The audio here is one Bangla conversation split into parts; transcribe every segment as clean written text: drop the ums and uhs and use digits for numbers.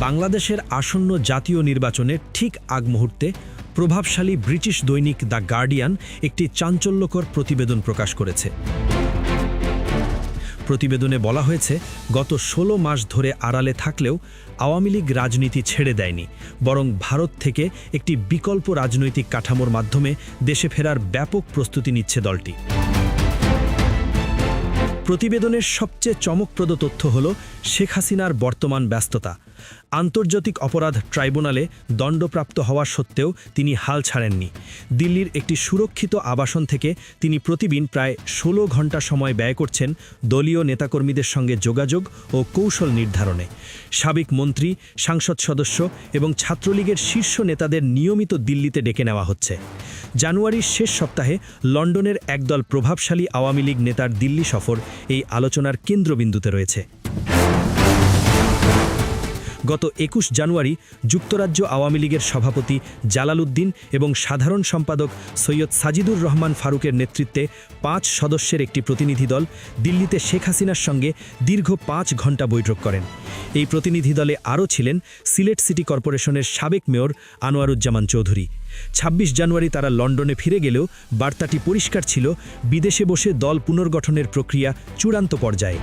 বাংলাদেশের আসন্ন জাতীয় নির্বাচনের ঠিক আগ মুহূর্তে প্রভাবশালী ব্রিটিশ দৈনিক দ্য গার্ডিয়ান একটি চাঞ্চল্যকর প্রতিবেদন প্রকাশ করেছে। প্রতিবেদনে বলা হয়েছে, গত ১৬ মাস ধরে আড়ালে থাকলেও আওয়ামী লীগ রাজনীতি ছেড়ে দেয়নি, বরং ভারত থেকে একটি বিকল্প রাজনৈতিক কাঠামোর মাধ্যমে দেশে ফেরার ব্যাপক প্রস্তুতি নিচ্ছে দলটি। প্রতিবেদনের সবচেয়ে চমকপ্রদ তথ্য হল শেখ হাসিনার বর্তমান ব্যস্ততা। আন্তর্জাতিক অপরাধ ট্রাইব্যুনালে দণ্ডপ্রাপ্ত হওয়া সত্ত্বেও তিনি হাল ছাড়েননি। দিল্লির একটি সুরক্ষিত আবাসন থেকে তিনি প্রতিদিন প্রায় ১৬ ঘণ্টা সময় ব্যয় করছেন দলীয় নেতাকর্মীদের সঙ্গে যোগাযোগ ও কৌশল নির্ধারণে। সাবেক মন্ত্রী, সাংসদ সদস্য এবং ছাত্রলীগের শীর্ষ নেতাদের নিয়মিত দিল্লিতে ডেকে নেওয়া হচ্ছে। জানুয়ারির শেষ সপ্তাহে লন্ডনের একদল প্রভাবশালী আওয়ামী লীগ নেতার দিল্লি সফর এই আলোচনার কেন্দ্রবিন্দুতে রয়েছে। গত ২১ জানুয়ারি যুক্তরাজ্য আওয়ামী লীগের সভাপতি জালাল উদ্দিন এবং সাধারণ সম্পাদক সৈয়দ সাজিদুর রহমান ফারুকের নেতৃত্বে ৫ সদস্যের একটি প্রতিনিধি দল দিল্লিতে শেখ হাসিনার সঙ্গে দীর্ঘ ৫ ঘণ্টা বৈঠক করেন। এই প্রতিনিধি দলে আরও ছিলেন সিলেট সিটি কর্পোরেশনের সাবেক মেয়র আনোয়ারুজ্জামান চৌধুরী। ২৬ জানুয়ারি তারা লন্ডনে ফিরে গেলেও বার্তাটি পরিষ্কার ছিল, বিদেশে বসে দল পুনর্গঠনের প্রক্রিয়া চূড়ান্ত পর্যায়ে।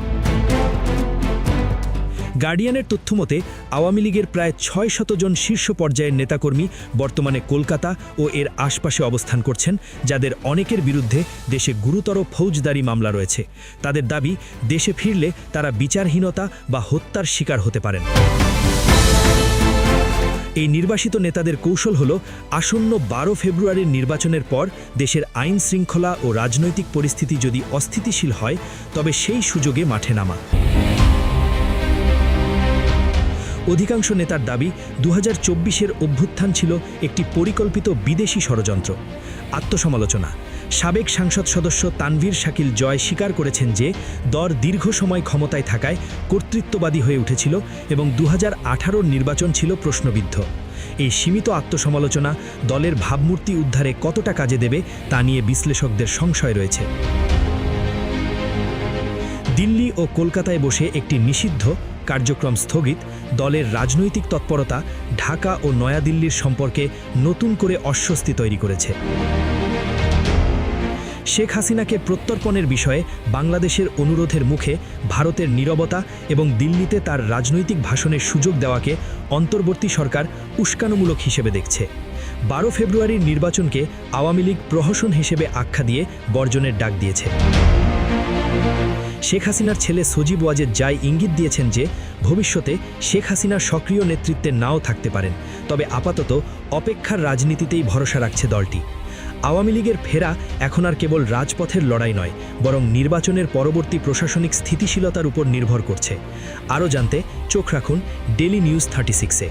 গার্ডিয়ানের তথ্যমতে আওয়ামী লীগের প্রায় ৬০০ জন শীর্ষ পর্যায়ের নেতাকর্মী বর্তমানে কলকাতা ও এর আশপাশে অবস্থান করছেন, যাদের অনেকের বিরুদ্ধে দেশে গুরুতর ফৌজদারি মামলা রয়েছে। তাদের দাবি, দেশে ফিরলে তারা বিচারহীনতা বা হত্যার শিকার হতে পারেন। এই নির্বাসিত নেতাদের কৌশল হল, আসন্ন ১২ ফেব্রুয়ারির নির্বাচনের পর দেশের আইন শৃঙ্খলা ও রাজনৈতিক পরিস্থিতি যদি অস্থিতিশীল হয়, তবে সেই সুযোগে মাঠে নামা। অধিকাংশ নেতার দাবি, ২০২৪-এর অভ্যুত্থান ছিল একটি পরিকল্পিত বিদেশি ষড়যন্ত্র। আত্মসমালোচনা: সাবেক সংসদ সদস্য তানভীর শাকিল জয় স্বীকার করেছেন যে দল দীর্ঘ সময় ক্ষমতায় থাকায় কর্তৃত্ববাদী হয়ে উঠেছিল এবং ২০১৮-র নির্বাচন ছিল প্রশ্নবিদ্ধ। এই সীমিত আত্মসমালোচনা দলের ভাবমূর্তি উদ্ধারে কতটা কাজে দেবে তা নিয়ে বিশ্লেষকদের সংশয় রয়েছে। দিল্লি ও কলকাতায় বসে একটি নিষিদ্ধ কার্যক্রম স্থগিত দলের রাজনৈতিক তৎপরতা ঢাকা ও নয়াদিল্লির সম্পর্কে নতুন করে অস্বস্তি তৈরি করেছে। শেখ হাসিনাকে প্রত্যর্পণের বিষয়ে বাংলাদেশের অনুরোধের মুখে ভারতের নীরবতা এবং দিল্লিতে তার রাজনৈতিক ভাষণের সুযোগ দেওয়াকে অন্তর্বর্তী সরকার উস্কানিমূলক হিসেবে দেখছে। ১২ ফেব্রুয়ারির নির্বাচনকে আওয়ামী লীগ প্রহসন হিসেবে আখ্যা দিয়ে বর্জনের ডাক দিয়েছে। শেখ হাসিনার ছেলে সজীব ওয়াজেদ জাই ইঙ্গিত দিয়েছেন যে ভবিষ্যতে শেখ হাসিনার সক্রিয় নেতৃত্বে নাও থাকতে পারেন, তবে আপাতত অপেক্ষার রাজনীতিতেই ভরসা রাখছে দলটি। আওয়ামী লীগের ফেরা এখন আর কেবল রাজপথের লড়াই নয়, বরং নির্বাচনের পরবর্তী প্রশাসনিক স্থিতিশীলতার উপর নির্ভর করছে। আরও জানতে চোখ রাখুন ডেইলি নিউজ 36-এ।